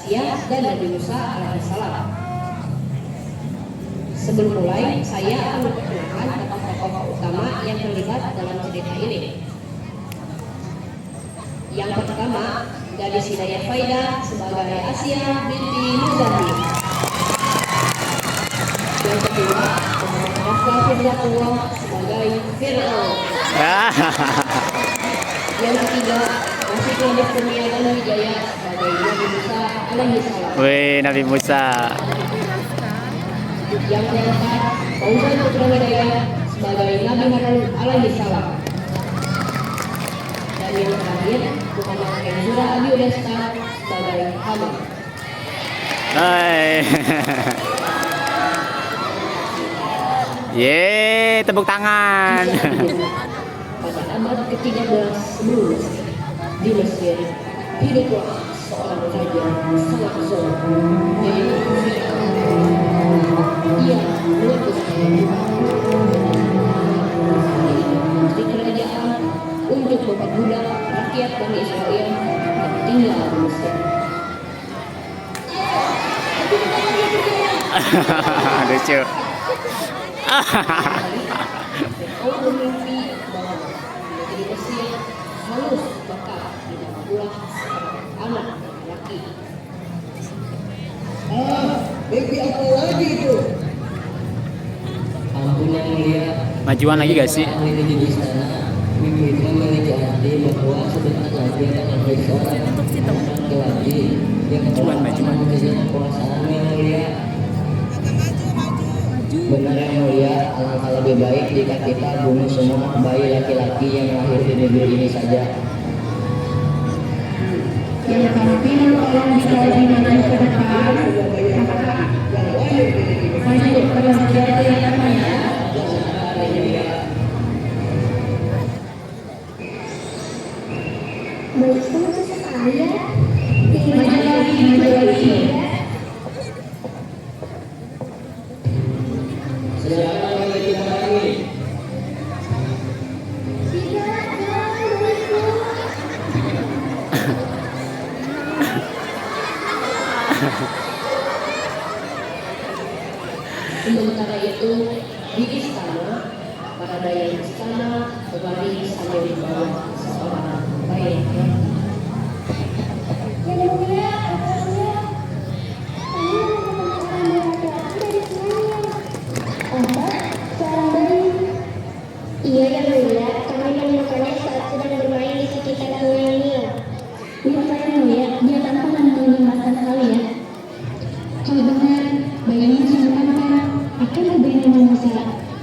Asia dan Nabi Musa alaihissalam. Sebelum mulai, saya akan memperkenalkan tokoh-tokoh utama yang terlibat dalam cerita ini. Yang pertama, Gadis Hidayah Faidah sebagai Asia binti Muzamil. Yang kedua, Muhammad Firdatullah sebagai Fir'aun. Yang ketiga, Rafiq Nadif Kurnia dan Wijaya sebagai Nabi Musa alaihissalam. Wih, Nabi Musa. Yang keempat, Fauzan Putra Hidayah sebagai Nabi Harun alaihissalam. Dan yang terakhir, Muhammad Kenzura Abiudesta sebagai Haman. Hai. Yeay, tepuk tangan. Pada abad ke-13 sebelum Masehi, di Mesir hiduplah seorang raja sangat zolim, yaitu Fir'aun. Ia mengaku di kerajaan untuk memperbudak rakyat Bani Israel yang tinggal di Mesir. Lucu. Fir'aun bermimpi bahwa negeri Mesir halus bakal didapat pula seorang anak laki. Mimpi apa lagi itu? Ampun yang mulia. Majuan lagi gak sih? Ini di istana. Mimpi itu memiliki arti bahwa sebentar lagi akan menjadi seorang laki-laki yang telah menjadi kekuasaan yang mulia. Benar yang mulia, alangkah lebih baik jika kita bunuh semua bayi laki-laki yang lahir di negeri ini saja. Yang pasti tolong dikaji nanti ke depan. Maju perhatian yang namanya. Baik sekali ya. Maju lagi. Silakan kami kita lagi. Sementara itu, di istana, para dayang istana berbaring sambil membawa seorang bayi laki-laki. Yang mulia, apanya? Kami menemukan laki-laki dari semuanya. Apa? Seorang bayi? Iya yang mulia, kami menemukannya saat sedang bermain di sekitar sungai Nil. Lihat saya mulia, dia tampak menyenangkan sekali ya. Kalau benar, bayinya sebenarnya akan lebih Musa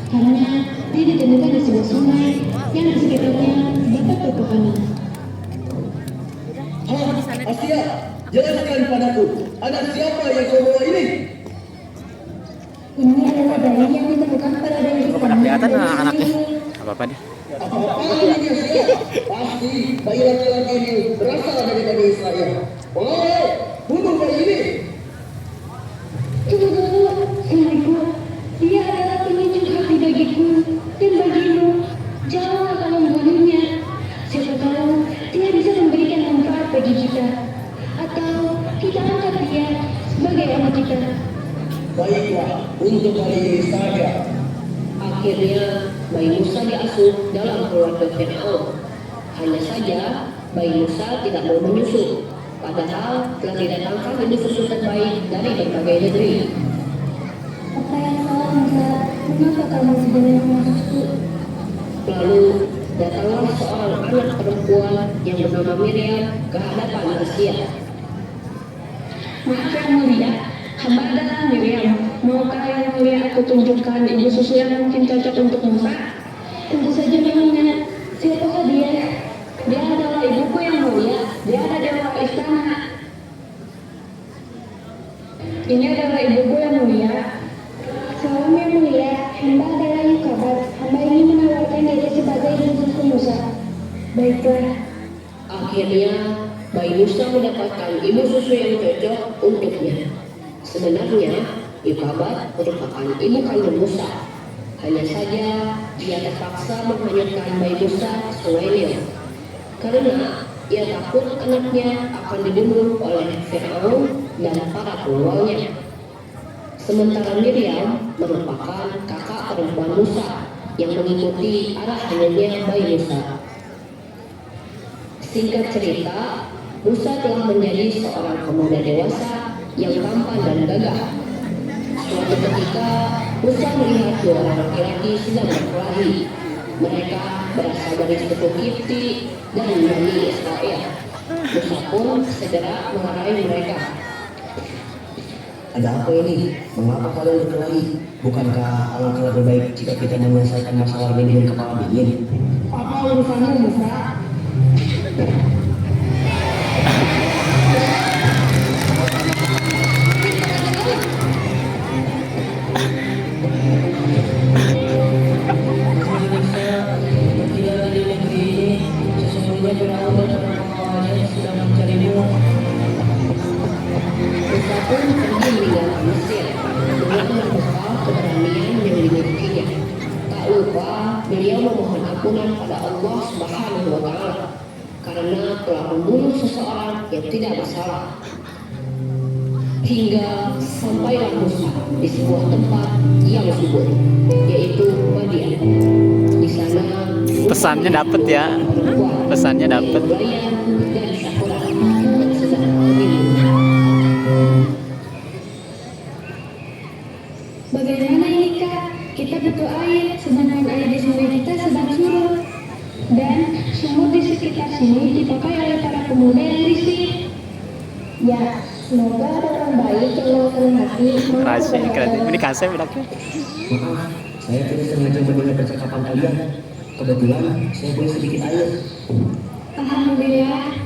karena dia ditemukan di sebuah sungai yang di sekitarnya dapat berpepohonan. Asia, jelaskan padaku, anak siapa yang kau bawa ini? Ini adalah bayi yang ditemukan pada dari Pada kelihatan anaknya. Apa-apa deh. Apa ini Asia? Pasti bayi laki-laki ini berasal dari Bani Israel. Oh, bunuh bayi ini. Tunggu dulu, suamiku. Dia adalah penyucuk hati bagiku dan bagimu. Janganlah kamu membunuhnya. Siapa tahu dia bisa memberikan manfaat bagi kita. Atau kita angkat dia sebagai anak kita. Baiklah, untuk kali ini saja. Akhirnya, bayi Musa diasuh dalam keluarga Fir'aun. Hanya saja, bayi Musa tidak mau menyusu, padahal telah didatangkan ibu susu terbaik dari berbagai negeri. Apa yang salah Musa? Mengapa kamu sebenarnya menyusu? Lalu datanglah seorang anak perempuan yang bernama Miriam ke hadapan Asia. Maaf yang mulia, hamba adalah Miriam. Maukah yang mulia aku tunjukkan ibu susu yang mungkin cocok untuk Musa? Tentu saja memangnya. Siapakah dia? Dia adalah ibuku yang mulia. Dia ada di luar istana. Ini adalah ibuku yang mulia. Salam yang mulia, hamba adalah Yukabat. Hamba ingin menawarkan diri sebagai ibu susu Musa. Baiklah. Akhirnya, bayi Musa mendapatkan ibu susu yang cocok untuknya. Sebenarnya, Yukabat merupakan ibu kandung Musa. Hanya saja, ia terpaksa menghanyutkan bayi Musa ke sungai Nil. Karena ia takut anaknya akan dibunuh oleh Fir'aun dan para pengawalnya. Sementara Miriam merupakan kakak perempuan Musa yang mengikuti arahannya Bayi Musa. Singkat cerita, Musa telah menjadi seorang pemuda dewasa yang tampan dan gagah. Suatu ketika, Musa melihat dua orang laki-laki sedang berkelahi. Mereka berasal dari suku Kipti dan Bani Israel. Musa pun segera memarahi mereka. Ada apa ini? Mengapa kalian berkelahi? Bukankah alangkah lebih baik jika kita menyelesaikan masalah ini dengan kepala dingin? Apa urusannya Musa? Berjalan di negeri ini, sesungguhnya Firaun dan orang-orangnya sedang mencarimu. Musa pun pergi meninggalkan Mesir dengan berbekal keberanian yang dimilikinya. Tak lupa beliau memohon ampunan pada Allah Subhanahu wa Ta'ala karena telah membunuh seseorang yang tidak bersalah. Hingga sampailah Musa di sebuah tempat yang subur, yaitu Madian. Di sana Pesannya dapet ya. Pesannya dapet. Nelayan dan Syafura yang sedang berlindung. Bagaimana ini Kak? Kita butuh air, sedangkan air di sungai kita sedang surut. Dan sumur di sekitar sini dipakai oleh para pemuda yang risih. Ya, semoga orang baik yang mengatakan hati Rahasia ini kasih bilangnya. Maaf, saya tidak sengaja mendengar percakapan kalian. Kebetulan saya punya sedikit air. Alhamdulillah.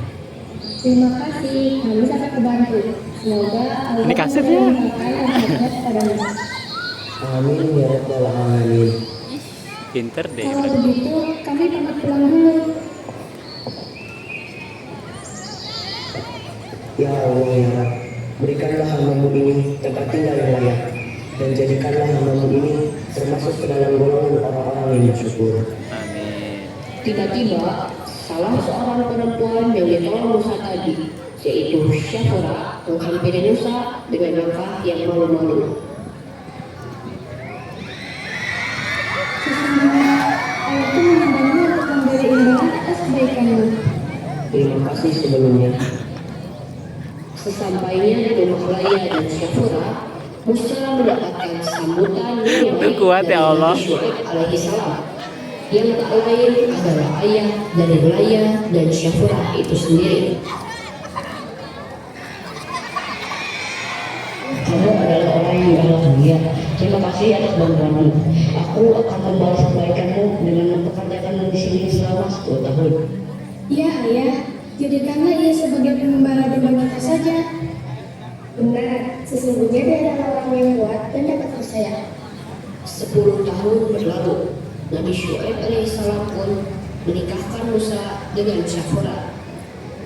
Terima kasih, kami sangat terbantu. Semoga Allah Ini kasetnya. memberikan rahmatnya kepadamu. Amin ya rabbal alamin. Pinter deh. Kalau begitu, kami pamit pulang dulu. Ya Allah ya Rabb, berikanlah hambamu ini tempat tinggal yang layak, dan jadikanlah hambamu ini termasuk ke dalam golongan orang-orang yang bersyukur. Amin. Tiba-tiba, salah seorang perempuan yang ditolong Musa tadi, yaitu Syafura, menghampiri Musa dengan langkah yang malu-malu. Sesungguhnya, ayahku mengundangmu untuk memberi imbalan atas kebaikanmu. Terima kasih sebelumnya. Sesampainya di rumah Laya dan Syafura, Musa mendapatkan sambutan yang Itu kuat ya Allah. dari Syuaib alaihissalam, yang tak lain adalah ayah dari Laya dan Syafura itu sendiri. Kamu adalah orang yang dalam dunia. Terima kasih atas bantuanmu. Aku akan membalas kebaikanmu dengan mempekerjakanmu di sini selama 10 tahun. Ya, ayah. Jadikanlah ia sebagai pengembala di bawah kita saja. Benar, sesungguhnya dia adalah orang yang kuat dan dapat percaya. 10 tahun berlalu, Nabi Syuaib alaihissalam pun menikahkan Musa dengan Syafura.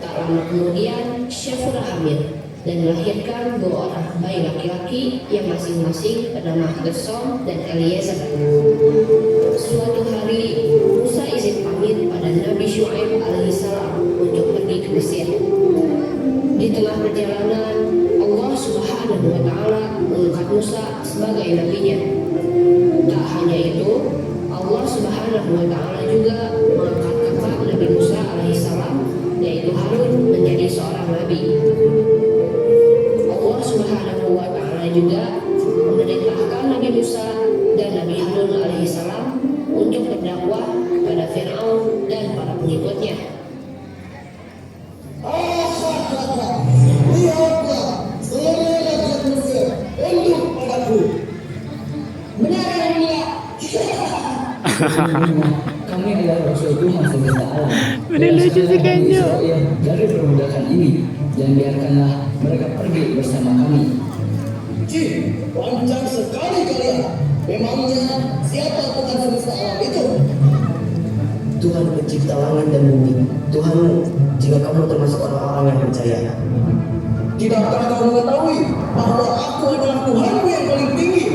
Tak lama kemudian, Syafura hamil dan melahirkan 2 orang bayi laki-laki yang masing-masing bernama Gersom dan Eliezer. Suatu hari, Musa izin pamit pada Nabi Syuaib alaihissalam untuk pergi ke Mesir. Di tengah perjalanan, Allah Subhanahu wa Ta'ala mengangkat Musa sebagai nabinya. Tak hanya itu, Allah Subhanahu wa Ta'ala juga mengangkat kakak Nabi Musa alaihissalam, yaitu Harun, menjadi seorang nabi. Allah Subhanahu wa Ta'ala juga memerintahkan Nabi Musa dan Nabi Harun alaihissalam untuk berdakwah kepada Fir'aun dan para pengikutnya. Lihatlah seluruh rakyat Mesir tunduk padaku. Benar yang mulia. Kami adalah Rasul Tuhan semesta alam. Bener lucu sih kayaknya. Dari perbudakan ini, dan biarkanlah mereka pergi bersama kami. Cih, lancang sekali kalian. Memangnya siapa Tuhan semesta alam itu? Tuhan pencipta langit dan bumi. Tuhan, jika kamu termasuk orang-orang yang percaya. Tidakkah kau mengetahui bahwa aku adalah Tuhanmu yang paling tinggi?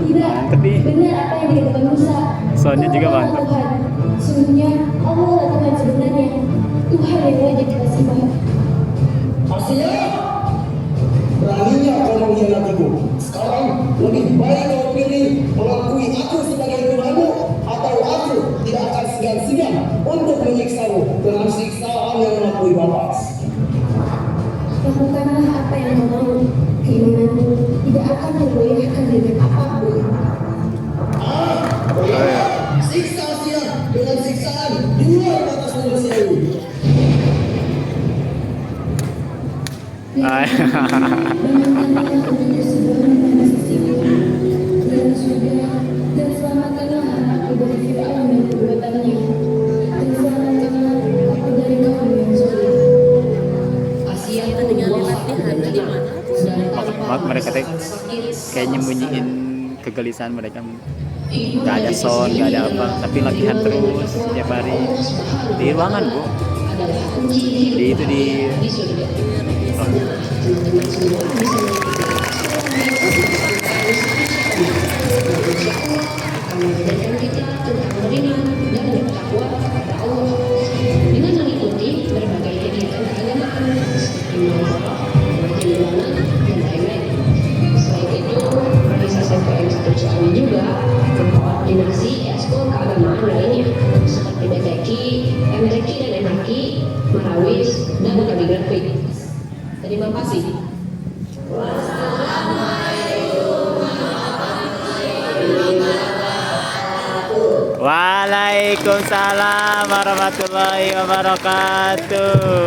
Tidak, Tapi- benar apa yang dikatakan Musa. Soalnya juga Allah mantap. Tuhan. Sungguhnya Allah adalah Tuhan sebenarnya. Tuhan yang wajib kita sembah. Artinya, Lakukanlah apa yang kau mau. Keinginanmu tidak akan tergoyahkan dengan apapun. Oh ya, siksa dia dengan siksaan di luar batas manusiawi. Bangunkanlah menuju sebuah rumah sisimu dalam surga, dan selamatkanlah aku dari Fir'aun dan perbuatannya, dan selamatkanlah aku dari kaum yang zalim. Asia pun wafat dan tenang dan tanpa Mereka teh merasakan sakit kayak sama nyembunyiin sekali. kegelisahan mereka. Ibu Gak ada dari sound, sisi gak ada ini apa, tapi latihan dengan terus berkuat setiap hari Allah Subhanahu di ruangan, Bu. adalah kunci Di itu di di surga. Nah, teman-teman semua bisa akan mengajarkan kita tentang beriman dan bertakwa kepada Allah dengan mengikuti berbagai kegiatan keagamaan seperti muamalah, mengaji ulama, dan lain-lain. Selain itu, Madrasah SMPN 1 Ciawi juga mengkoordinasi ekskul keagamaan lainnya seperti BTQ, MTQ dan MHQ, Marawis, dan kaligrafi. Terima kasih. Waalaikumsalam warahmatullahi wabarakatuh.